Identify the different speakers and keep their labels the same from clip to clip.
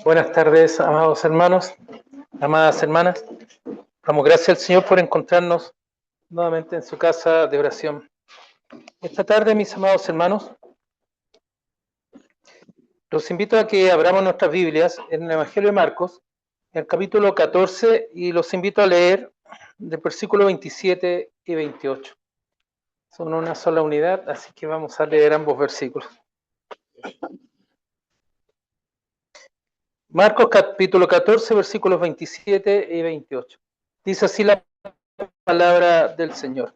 Speaker 1: Buenas tardes, amados hermanos, amadas hermanas. Damos gracias al Señor por encontrarnos nuevamente en su casa de oración. Esta tarde, mis amados hermanos, los invito a que abramos nuestras Biblias en el Evangelio de Marcos, en el capítulo 14, y los invito a leer del versículo 27 y 28. Son una sola unidad, así que vamos a leer ambos versículos. Marcos capítulo 14, versículos 27 y 28. Dice así la palabra del Señor.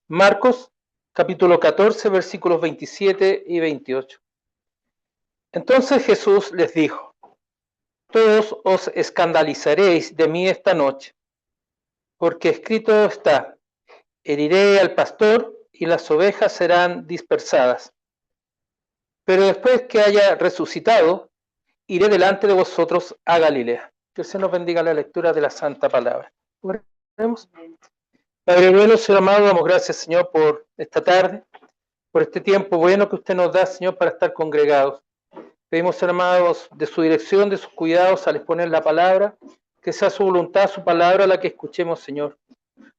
Speaker 1: Marcos capítulo 14, versículos 27 y 28. Entonces Jesús les dijo: todos os escandalizaréis de mí esta noche, porque escrito está: heriré al pastor y las ovejas serán dispersadas. Pero después que haya resucitado, iré delante de vosotros a Galilea. Que el Señor nos bendiga la lectura de la Santa Palabra. ¿Oremos? Padre bueno, Señor amado, damos gracias, Señor, por esta tarde, por este tiempo bueno que usted nos da, Señor, para estar congregados. Pedimos, hermanos, de su dirección, de sus cuidados al exponer la palabra, que sea su voluntad, su palabra, la que escuchemos, Señor.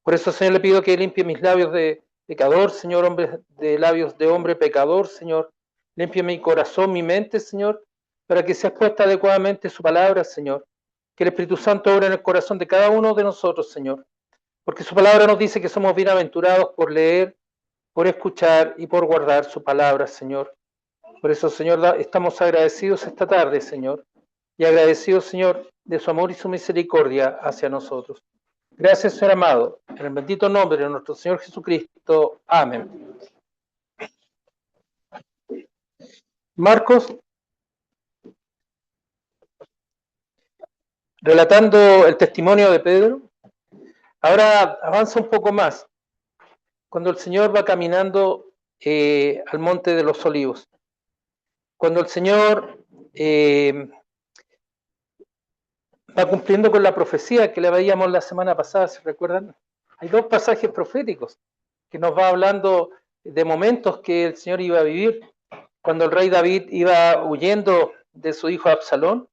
Speaker 1: Por eso, Señor, le pido que limpie mis labios de pecador, Señor, de labios de hombre pecador, Señor. Limpie mi corazón, mi mente, Señor, para que sea expuesta adecuadamente su palabra, Señor. Que el Espíritu Santo obre en el corazón de cada uno de nosotros, Señor. Porque su palabra nos dice que somos bienaventurados por leer, por escuchar y por guardar su palabra, Señor. Por eso, Señor, estamos agradecidos esta tarde, Señor, y agradecidos, Señor, de su amor y su misericordia hacia nosotros. Gracias, Señor amado, en el bendito nombre de nuestro Señor Jesucristo. Amén. Marcos, relatando el testimonio de Pedro, ahora avanza un poco más, cuando el Señor va caminando al monte de los olivos. Cuando el Señor va cumpliendo con la profecía que le veíamos la semana pasada, ¿se recuerdan? Hay dos pasajes proféticos que nos va hablando de momentos que el Señor iba a vivir. Cuando el rey David iba huyendo de su hijo Absalón,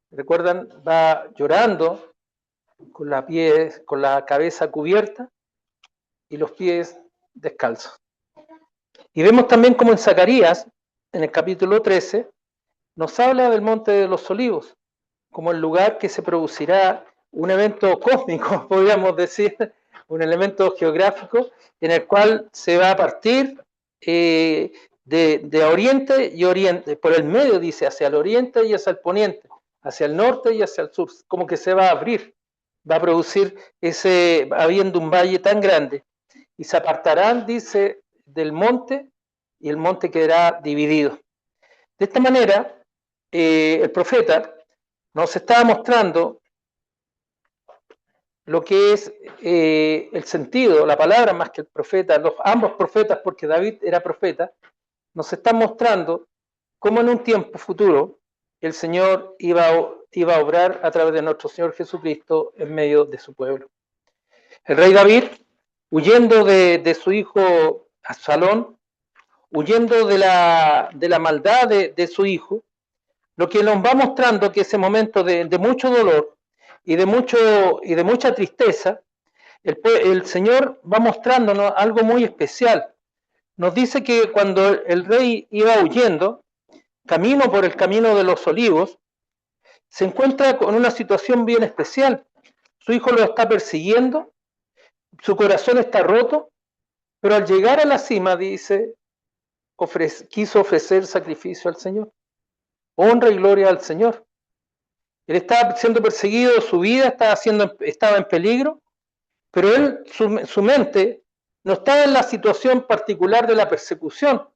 Speaker 1: ¿recuerdan? Va llorando con la cabeza cubierta y los pies descalzos. Y vemos también como en Zacarías, en el capítulo 13, nos habla del Monte de los Olivos, como el lugar que se producirá un evento cósmico, podríamos decir, un elemento geográfico en el cual se va a partir de oriente y oriente, por el medio dice, hacia el oriente y hacia el poniente, hacia el norte y hacia el sur, como que se va a abrir, va a producir habiendo un valle tan grande, y se apartarán, dice, del monte, y el monte quedará dividido. De esta manera, el profeta nos está mostrando lo que es el sentido, la palabra más que el profeta, ambos profetas, porque David era profeta, nos están mostrando cómo en un tiempo futuro el Señor iba a obrar a través de nuestro Señor Jesucristo en medio de su pueblo. El rey David, huyendo de su hijo Absalón, huyendo de la maldad de su hijo, lo que nos va mostrando que ese momento de mucho dolor y de mucha tristeza, el Señor va mostrándonos algo muy especial. Nos dice que cuando el rey iba huyendo, camino por el camino de los olivos, se encuentra con una situación bien especial. Su hijo lo está persiguiendo, su corazón está roto, pero al llegar a la cima, dice, quiso ofrecer sacrificio al Señor. Honra y gloria al Señor. Él estaba siendo perseguido, su vida estaba en peligro, pero él, su mente no estaba en la situación particular de la persecución,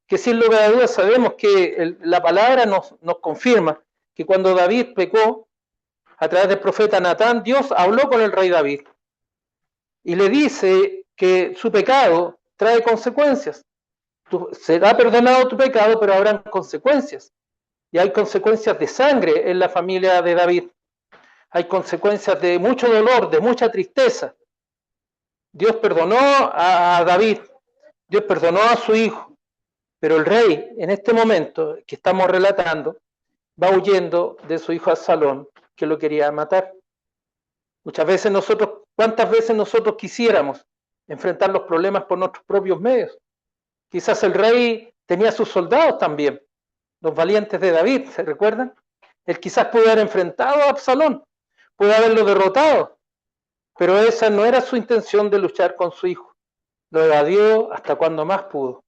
Speaker 1: que sin lugar a dudas sabemos que la palabra nos confirma que cuando David pecó, a través del profeta Natán, Dios habló con el rey David y le dice que su pecado trae consecuencias. Será perdonado tu pecado, pero habrán consecuencias. Y hay consecuencias de sangre en la familia de David. Hay consecuencias de mucho dolor, de mucha tristeza. Dios perdonó a David, Dios perdonó a su hijo, Pero el rey, en este momento que estamos relatando, va huyendo de su hijo Absalón, que lo quería matar. Muchas veces nosotros, ¿cuántas veces nosotros quisiéramos enfrentar los problemas por nuestros propios medios? Quizás el rey tenía sus soldados también, los valientes de David, ¿se recuerdan? Él quizás pudo haber enfrentado a Absalón, pudo haberlo derrotado, pero esa no era su intención de luchar con su hijo. Lo evadió hasta cuando más pudo.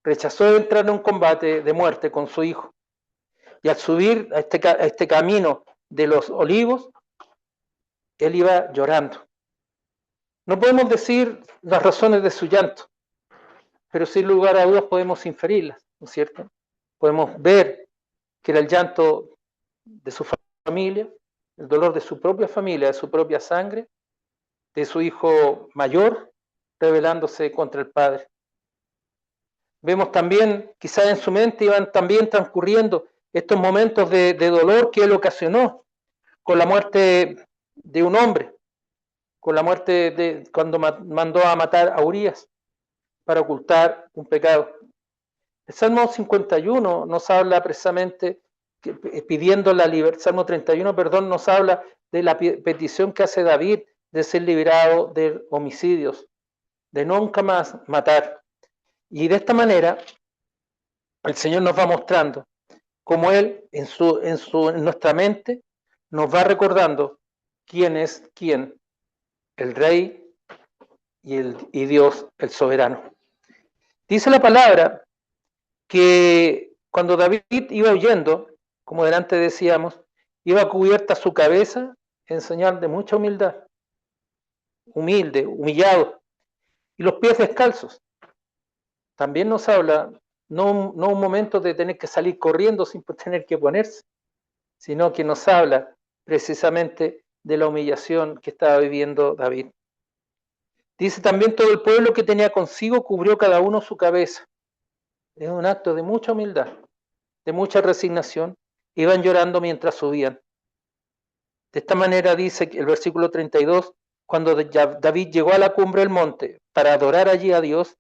Speaker 1: Rechazó entrar en un combate de muerte con su hijo. Y al subir a este camino de los olivos, él iba llorando. No podemos decir las razones de su llanto, pero sin lugar a dudas podemos inferirlas, ¿no es cierto? Podemos ver que era el llanto de su familia, el dolor de su propia familia, de su propia sangre, de su hijo mayor rebelándose contra el padre. Vemos también, quizás en su mente iban también transcurriendo estos momentos de dolor que él ocasionó con la muerte de un hombre, con la muerte de cuando mandó a matar a Urías para ocultar un pecado. El Salmo 51 nos habla precisamente, pidiendo la libertad, Salmo 31, perdón, nos habla de la petición que hace David de ser liberado de homicidios, de nunca más matar. Y de esta manera, el Señor nos va mostrando cómo Él, en nuestra mente, nos va recordando quién es quién, el Rey y Dios, el soberano. Dice la palabra que cuando David iba huyendo, como delante decíamos, iba cubierta su cabeza en señal de mucha humildad, humilde, humillado, y los pies descalzos. También nos habla, no un momento de tener que salir corriendo sin tener que ponerse, sino que nos habla precisamente de la humillación que estaba viviendo David. Dice también todo el pueblo que tenía consigo cubrió cada uno su cabeza. Es un acto de mucha humildad, de mucha resignación. Iban llorando mientras subían. De esta manera dice el versículo 32, cuando David llegó a la cumbre del monte para adorar allí a Dios,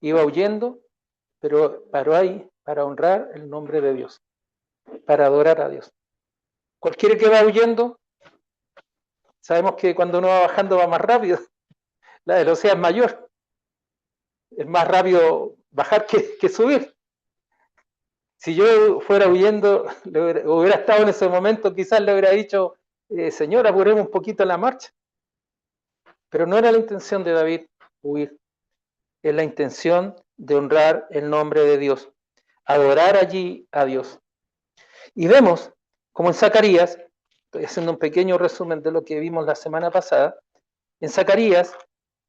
Speaker 1: iba huyendo, pero paró ahí para honrar el nombre de Dios, para adorar a Dios. Cualquiera que va huyendo, sabemos que cuando uno va bajando va más rápido, la velocidad es mayor, es más rápido bajar que subir. Si yo fuera huyendo, hubiera estado en ese momento, quizás le hubiera dicho, Señor, apuremos un poquito la marcha. Pero no era la intención de David huir, es la intención de honrar el nombre de Dios, adorar allí a Dios. Y vemos, como en Zacarías, estoy haciendo un pequeño resumen de lo que vimos la semana pasada, en Zacarías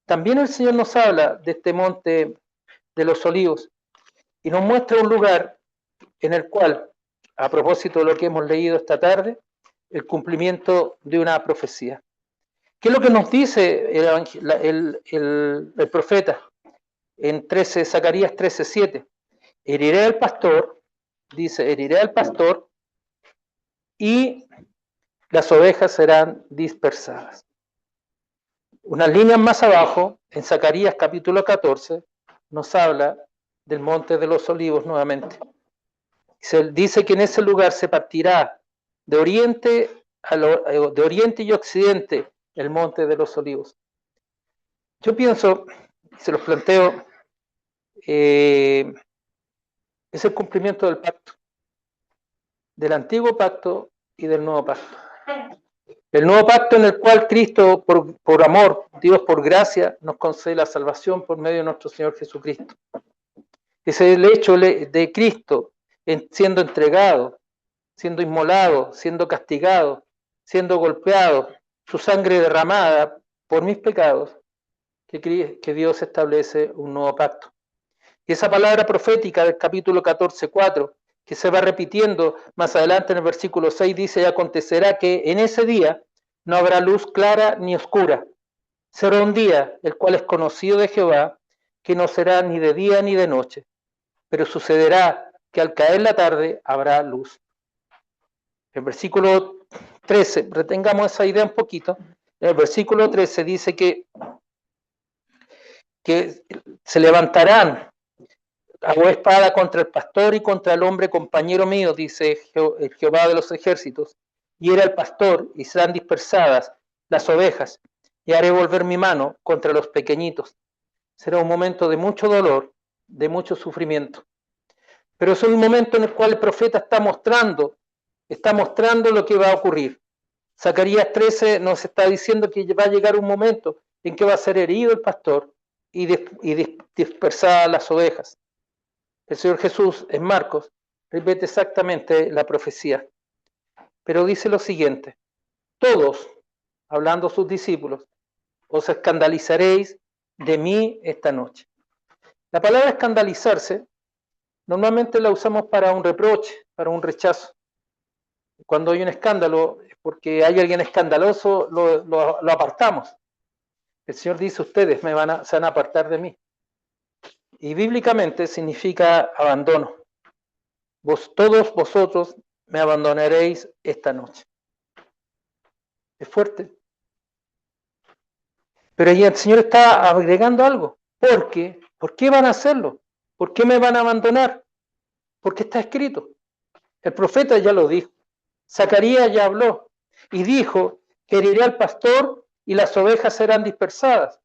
Speaker 1: también el Señor nos habla de este monte de los olivos y nos muestra un lugar en el cual, a propósito de lo que hemos leído esta tarde, el cumplimiento de una profecía. ¿Qué es lo que nos dice el profeta en Zacarías 13:7? Heriré al pastor, dice, heriré al pastor y las ovejas serán dispersadas. Unas líneas más abajo, en Zacarías capítulo 14, nos habla del monte de los olivos nuevamente. Se dice que en ese lugar se partirá de oriente y occidente el monte de los olivos. Yo pienso, se los planteo, es el cumplimiento del pacto, del antiguo pacto y del nuevo pacto. El nuevo pacto en el cual Cristo, por amor, Dios por gracia, nos concede la salvación por medio de nuestro Señor Jesucristo. Es el hecho de Cristo siendo entregado, siendo inmolado, siendo castigado, siendo golpeado, su sangre derramada por mis pecados, que Dios establece un nuevo pacto. Y esa palabra profética del capítulo 14:4, que se va repitiendo más adelante en el versículo 6, dice, y acontecerá que en ese día no habrá luz clara ni oscura. Será un día, el cual es conocido de Jehová, que no será ni de día ni de noche, pero sucederá que al caer la tarde habrá luz. El versículo 13, retengamos esa idea un poquito. En el versículo 13 dice que Se levantarán hago espada contra el pastor y contra el hombre compañero mío, dice el Jehová de los ejércitos, y era el pastor, y serán dispersadas las ovejas, y haré volver mi mano contra los pequeñitos. Será un momento de mucho dolor, de mucho sufrimiento. Pero es un momento en el cual el profeta está mostrando lo que va a ocurrir. Zacarías 13 nos está diciendo que va a llegar un momento en que va a ser herido el pastor y dispersadas las ovejas. El Señor Jesús en Marcos repite exactamente la profecía, pero dice lo siguiente: todos, hablando a sus discípulos, os escandalizaréis de mí esta noche. La palabra escandalizarse normalmente la usamos para un reproche, para un rechazo. Cuando hay un escándalo, porque hay alguien escandaloso, lo apartamos. El Señor dice: ustedes se van a apartar de mí. Y bíblicamente significa abandono. Todos vosotros me abandonaréis esta noche. Es fuerte. Pero ahí el Señor está agregando algo. ¿Por qué? ¿Por qué van a hacerlo? ¿Por qué me van a abandonar? Porque está escrito. El profeta ya lo dijo. Zacarías ya habló y dijo que heriré al pastor y las ovejas serán dispersadas.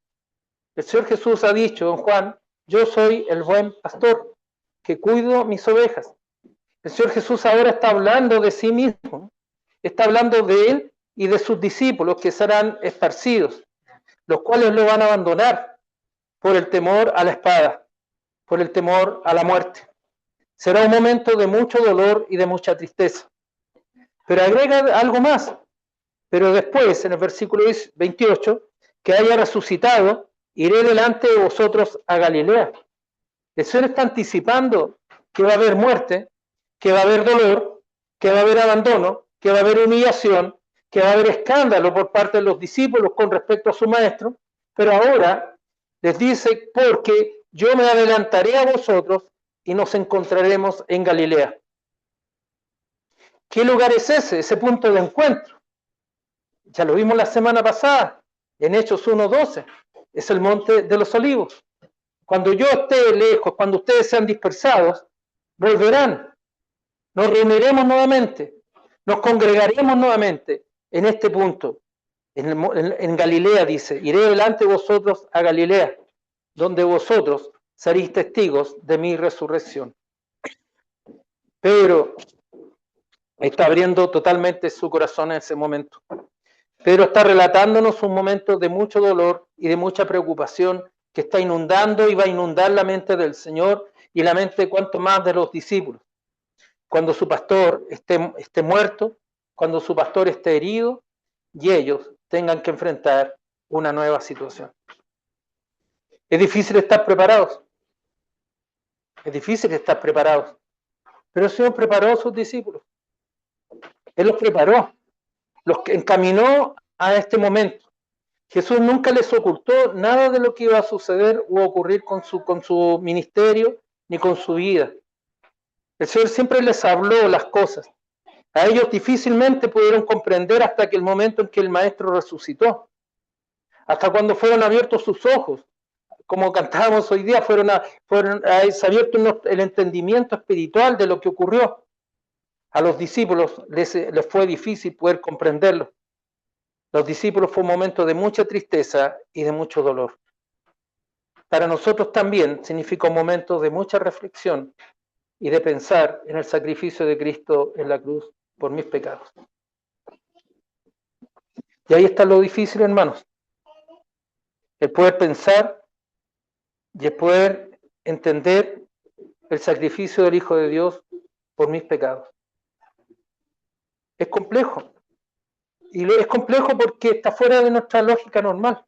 Speaker 1: El Señor Jesús ha dicho en Juan: yo soy el buen pastor que cuido mis ovejas. El Señor Jesús ahora está hablando de sí mismo, está hablando de Él y de sus discípulos que serán esparcidos, los cuales lo van a abandonar por el temor a la espada, por el temor a la muerte. Será un momento de mucho dolor y de mucha tristeza. Pero agrega algo más. Pero después, en el versículo 28, que haya resucitado, iré delante de vosotros a Galilea. El Señor está anticipando que va a haber muerte, que va a haber dolor, que va a haber abandono, que va a haber humillación, que va a haber escándalo por parte de los discípulos con respecto a su maestro, pero ahora les dice: porque yo me adelantaré a vosotros y nos encontraremos en Galilea. ¿Qué lugar es ese? Ese punto de encuentro. Ya lo vimos la semana pasada, en Hechos 1:12. Es el monte de los olivos. Cuando yo esté lejos, cuando ustedes sean dispersados, volverán. Nos reuniremos nuevamente, nos congregaremos nuevamente en este punto. En Galilea dice: iré delante de vosotros a Galilea, donde vosotros seréis testigos de mi resurrección. Pedro está abriendo totalmente su corazón en ese momento. Pedro está relatándonos un momento de mucho dolor y de mucha preocupación que está inundando y va a inundar la mente del Señor y la mente cuanto más de los discípulos. Cuando su pastor esté muerto, cuando su pastor esté herido y ellos tengan que enfrentar una nueva situación. Es difícil estar preparados. Es difícil estar preparados. Pero el Señor preparó a sus discípulos. Él los preparó. Los encaminó a este momento. Jesús nunca les ocultó nada de lo que iba a suceder o ocurrir con su ministerio ni con su vida. El Señor siempre les habló las cosas. A ellos difícilmente pudieron comprender hasta que el momento en que el Maestro resucitó. Hasta cuando fueron abiertos sus ojos. Como cantábamos hoy día, fueron abierto el entendimiento espiritual de lo que ocurrió. A los discípulos les fue difícil poder comprenderlo. Los discípulos fue un momento de mucha tristeza y de mucho dolor. Para nosotros también significa un momento de mucha reflexión y de pensar en el sacrificio de Cristo en la cruz por mis pecados. Y ahí está lo difícil, hermanos. El poder pensar y el poder entender el sacrificio del Hijo de Dios por mis pecados. Es complejo. Y es complejo porque está fuera de nuestra lógica normal.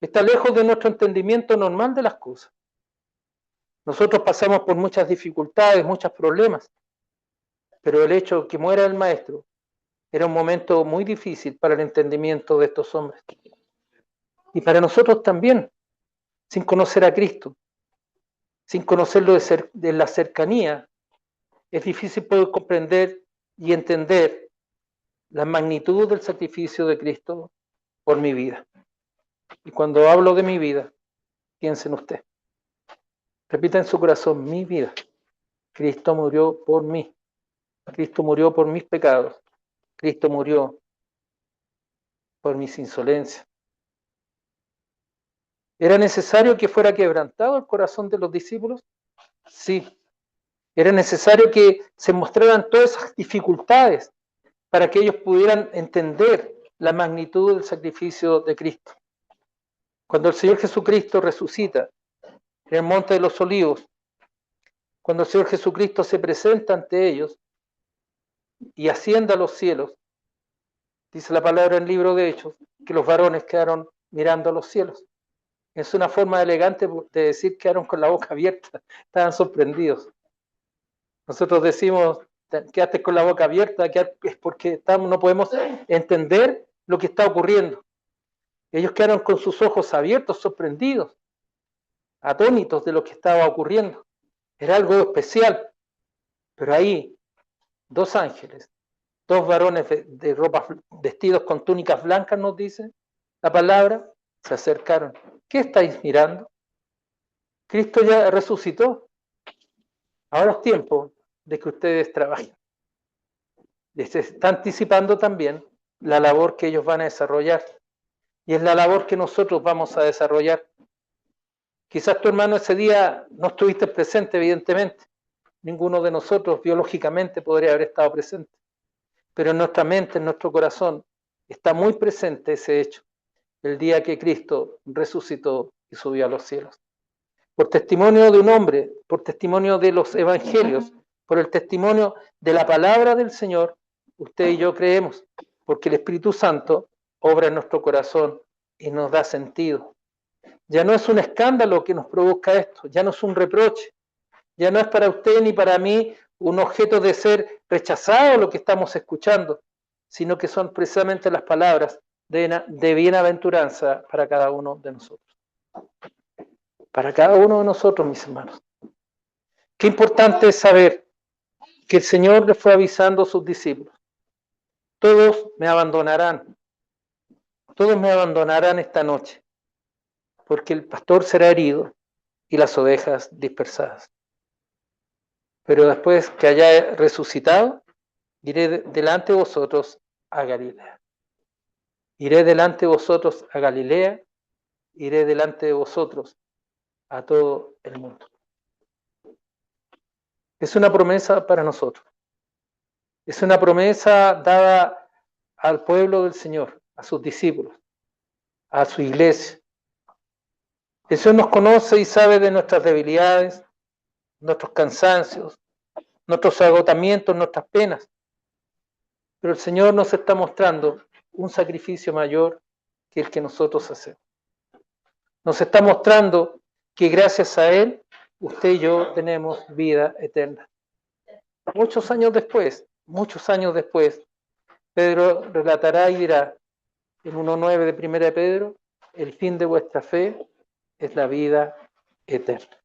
Speaker 1: Está lejos de nuestro entendimiento normal de las cosas. Nosotros pasamos por muchas dificultades, muchos problemas, pero el hecho de que muera el Maestro era un momento muy difícil para el entendimiento de estos hombres. Y para nosotros también, sin conocer a Cristo, sin conocerlo de la cercanía, es difícil poder comprender y entender la magnitud del sacrificio de Cristo por mi vida. Y cuando hablo de mi vida, Piensen usted. Repita en su corazón: mi vida. Cristo murió por mí. Cristo murió por mis pecados. Cristo murió por mis insolencias. ¿Era necesario que fuera quebrantado el corazón de los discípulos? Sí. Era necesario que se mostraran todas esas dificultades para que ellos pudieran entender la magnitud del sacrificio de Cristo. Cuando el Señor Jesucristo resucita en el Monte de los Olivos, cuando el Señor Jesucristo se presenta ante ellos y asciende a los cielos, dice la palabra en el libro de Hechos, que los varones quedaron mirando a los cielos. Es una forma elegante de decir que quedaron con la boca abierta, estaban sorprendidos. Nosotros decimos, quedaste con la boca abierta, es porque no podemos entender lo que está ocurriendo. Ellos quedaron con sus ojos abiertos, sorprendidos, atónitos de lo que estaba ocurriendo. Era algo especial. Pero ahí, dos ángeles, dos varones de ropas, vestidos con túnicas blancas, nos dice la palabra, se acercaron. ¿Qué estáis mirando? Cristo ya resucitó. Ahora es tiempo de que ustedes trabajen. Les está anticipando también la labor que ellos van a desarrollar. Y es la labor que nosotros vamos a desarrollar. Quizás tu hermano ese día no estuviste presente, evidentemente. Ninguno de nosotros biológicamente podría haber estado presente. Pero en nuestra mente, en nuestro corazón, está muy presente ese hecho. El día que Cristo resucitó y subió a los cielos. Por testimonio de un hombre, por testimonio de los evangelios, por el testimonio de la palabra del Señor, usted y yo creemos, porque el Espíritu Santo obra en nuestro corazón y nos da sentido. Ya no es un escándalo que nos produzca esto, ya no es un reproche, ya no es para usted ni para mí un objeto de ser rechazado lo que estamos escuchando, sino que son precisamente las palabras de bienaventuranza para cada uno de nosotros. Para cada uno de nosotros, mis hermanos. Qué importante es saber que el Señor le fue avisando a sus discípulos. Todos me abandonarán esta noche, porque el pastor será herido y las ovejas dispersadas. Pero después que haya resucitado, iré delante de vosotros a Galilea. Iré delante de vosotros a Galilea, iré delante de vosotros a todo el mundo. Es una promesa para nosotros. Es una promesa dada al pueblo del Señor, a sus discípulos, a su iglesia. El Señor nos conoce y sabe de nuestras debilidades, nuestros cansancios, nuestros agotamientos, nuestras penas. Pero el Señor nos está mostrando un sacrificio mayor que el que nosotros hacemos. Nos está mostrando que gracias a Él, usted y yo tenemos vida eterna. Muchos años después, Pedro relatará y dirá en 1:9 de 1 de Pedro, el fin de vuestra fe es la vida eterna.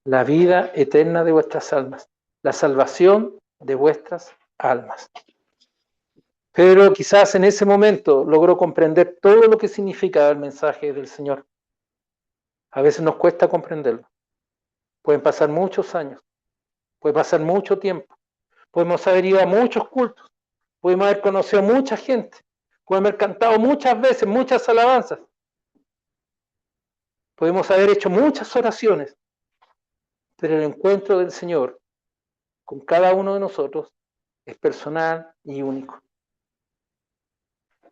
Speaker 1: La vida eterna de vuestras almas, la salvación de vuestras almas. Pedro quizás en ese momento logró comprender todo lo que significaba el mensaje del Señor. A veces nos cuesta comprenderlo. Pueden pasar muchos años, puede pasar mucho tiempo. Podemos haber ido a muchos cultos, podemos haber conocido a mucha gente, podemos haber cantado muchas veces, muchas alabanzas. Podemos haber hecho muchas oraciones, pero el encuentro del Señor con cada uno de nosotros es personal y único.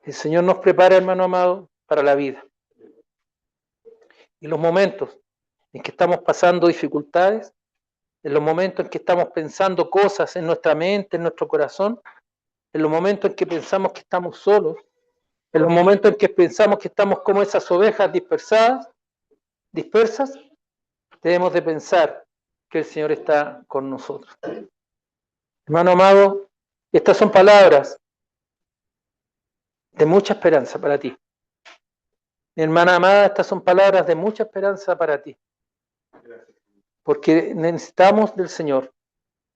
Speaker 1: El Señor nos prepara, hermano amado, para la vida. Y los momentos en que estamos pasando dificultades, en los momentos en que estamos pensando cosas en nuestra mente, en nuestro corazón, en los momentos en que pensamos que estamos solos, en los momentos en que pensamos que estamos como esas ovejas dispersas, debemos de pensar que el Señor está con nosotros. Hermano amado, estas son palabras de mucha esperanza para ti. Mi hermana amada, estas son palabras de mucha esperanza para ti. Porque necesitamos del Señor,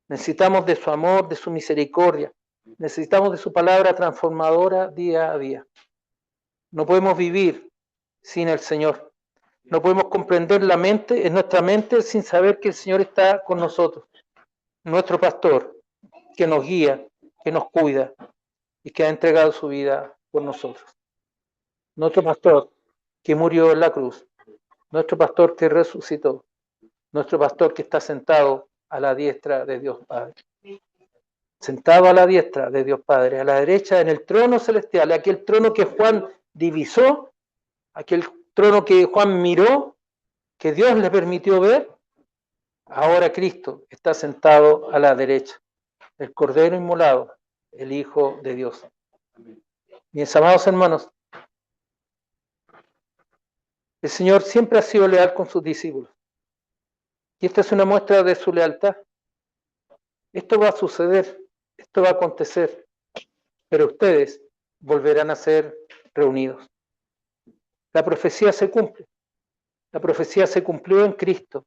Speaker 1: necesitamos de su amor, de su misericordia, necesitamos de su palabra transformadora día a día. No podemos vivir sin el Señor. No podemos comprender la mente, en nuestra mente, sin saber que el Señor está con nosotros. Nuestro pastor, que nos guía, que nos cuida y que ha entregado su vida por nosotros. Nuestro pastor, que murió en la cruz. Nuestro pastor que resucitó. Nuestro pastor que está sentado a la diestra de Dios Padre. Sentado a la diestra de Dios Padre, a la derecha en el trono celestial, aquel trono que Juan divisó, aquel trono que Juan miró, que Dios le permitió ver. Ahora Cristo está sentado a la derecha, el Cordero inmolado, el Hijo de Dios. Mis amados hermanos, el Señor siempre ha sido leal con sus discípulos. Y esta es una muestra de su lealtad. Esto va a suceder, esto va a acontecer, pero ustedes volverán a ser reunidos. La profecía se cumple. La profecía se cumplió en Cristo.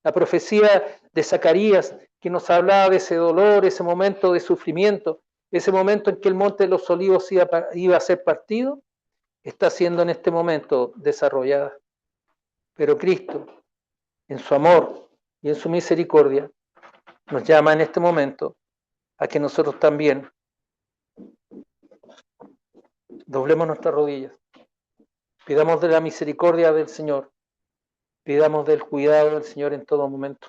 Speaker 1: La profecía de Zacarías, que nos hablaba de ese dolor, ese momento de sufrimiento, ese momento en que el monte de los olivos iba a ser partido, está siendo en este momento desarrollada. Pero Cristo, en su amor y en su misericordia, nos llama en este momento a que nosotros también doblemos nuestras rodillas, pidamos de la misericordia del Señor, pidamos del cuidado del Señor en todo momento.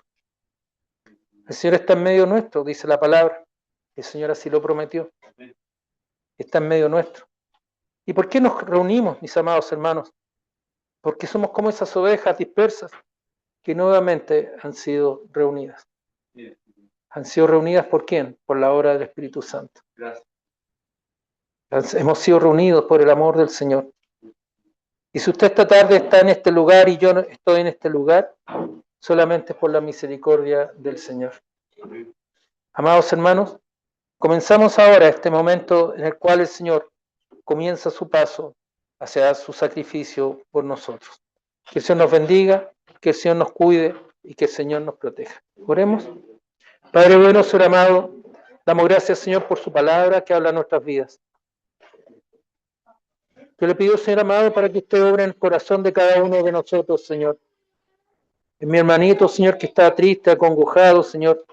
Speaker 1: El Señor está en medio nuestro, dice la palabra. El Señor así lo prometió. Está en medio nuestro. ¿Y por qué nos reunimos, mis amados hermanos? Porque somos como esas ovejas dispersas que nuevamente han sido reunidas. ¿Han sido reunidas por quién? Por la obra del Espíritu Santo. Gracias. Hemos sido reunidos por el amor del Señor. Y si usted esta tarde está en este lugar y yo no estoy en este lugar, solamente es por la misericordia del Señor. Amados hermanos, comenzamos ahora este momento en el cual el Señor comienza su paso hacia su sacrificio por nosotros. Que el Señor nos bendiga, que el Señor nos cuide y que el Señor nos proteja. Oremos. Padre bueno, Señor amado, damos gracias, Señor, por su palabra que habla en nuestras vidas. Yo le pido, Señor amado, para que usted obre en el corazón de cada uno de nosotros, Señor. En mi hermanito, Señor, que está triste, acongojado, Señor,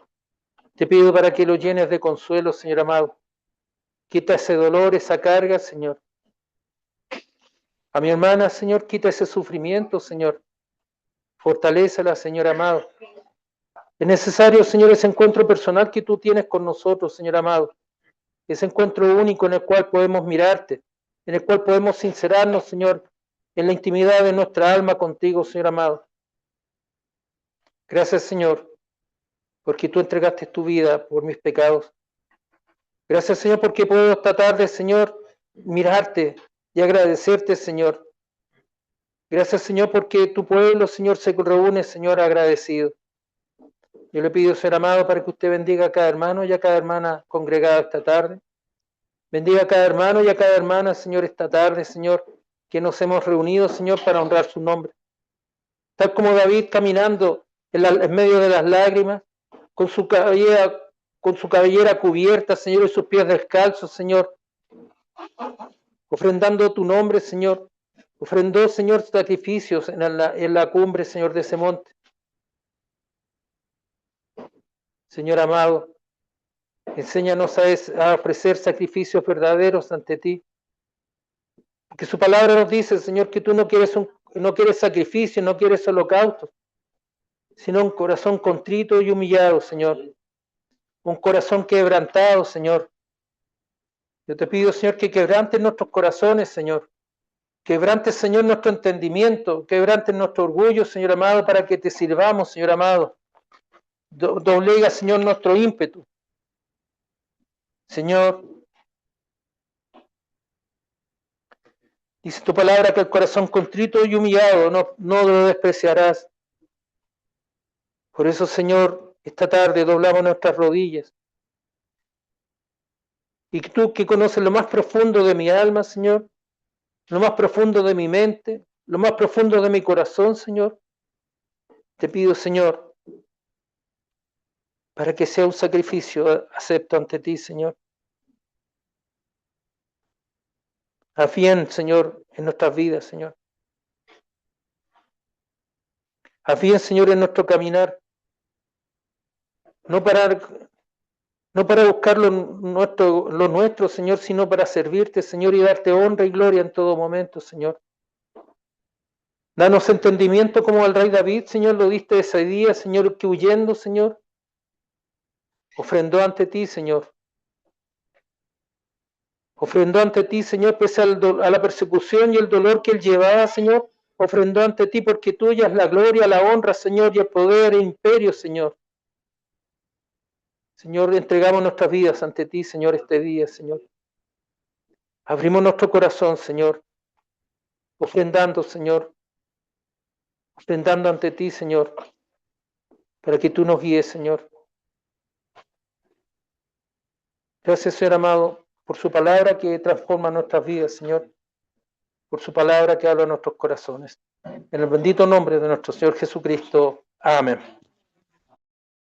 Speaker 1: te pido para que lo llenes de consuelo, Señor amado. Quita ese dolor, esa carga, Señor. A mi hermana, Señor, quita ese sufrimiento, Señor. Fortalécela, Señor amado. Es necesario, Señor, ese encuentro personal que tú tienes con nosotros, Señor amado. Ese encuentro único en el cual podemos mirarte, en el cual podemos sincerarnos, Señor, en la intimidad de nuestra alma contigo, Señor amado. Gracias, Señor, porque tú entregaste tu vida por mis pecados. Gracias, Señor, porque puedo esta tarde, Señor, mirarte y agradecerte, Señor. Gracias, Señor, porque tu pueblo, Señor, se reúne, Señor, agradecido. Yo le pido, Señor amado, para que usted bendiga a cada hermano y a cada hermana congregada esta tarde. Bendiga a cada hermano y a cada hermana, Señor, esta tarde, Señor, que nos hemos reunido, Señor, para honrar su nombre. Tal como David caminando en medio de las lágrimas, con su cabellera cubierta, Señor, y sus pies descalzos, Señor, ofrendando tu nombre, Señor. Ofrendó, Señor, sacrificios en la cumbre, Señor, de ese monte. Señor amado, enséñanos a ofrecer sacrificios verdaderos ante ti. Porque su palabra nos dice, Señor, que tú no quieres sacrificio, no quieres holocaustos, sino un corazón contrito y humillado, Señor. Un corazón quebrantado, Señor. Yo te pido, Señor, que quebrantes nuestros corazones, Señor. Quebrantes, Señor, nuestro entendimiento. Quebrantes nuestro orgullo, Señor amado, para que te sirvamos, Señor amado. Doblega, Señor, nuestro ímpetu. Señor, dice tu palabra que el corazón contrito y humillado no lo despreciarás. Por eso, Señor, esta tarde doblamos nuestras rodillas. Y tú que conoces lo más profundo de mi alma, Señor, lo más profundo de mi mente, lo más profundo de mi corazón, Señor, te pido, Señor, para que sea un sacrificio acepto ante ti, Señor. Haz bien, Señor, en nuestras vidas, Señor. Haz bien, Señor, en nuestro caminar, no para, no para buscar lo nuestro, Señor, sino para servirte, Señor, y darte honra y gloria en todo momento, Señor. Danos entendimiento como al rey David, Señor, lo diste ese día, Señor, que huyendo, Señor, ofrendó ante ti, Señor. Ofrendó ante ti, Señor, pese a la persecución y el dolor que él llevaba, Señor. Ofrendó ante ti porque tuya es la gloria, la honra, Señor, y el poder e imperio, Señor. Señor, entregamos nuestras vidas ante ti, Señor, este día, Señor. Abrimos nuestro corazón, Señor, ofrendando, Señor, ofrendando ante ti, Señor, para que tú nos guíes, Señor. Gracias, Señor amado, por su palabra que transforma nuestras vidas, Señor, por su palabra que habla en nuestros corazones. En el bendito nombre de nuestro Señor Jesucristo. Amén.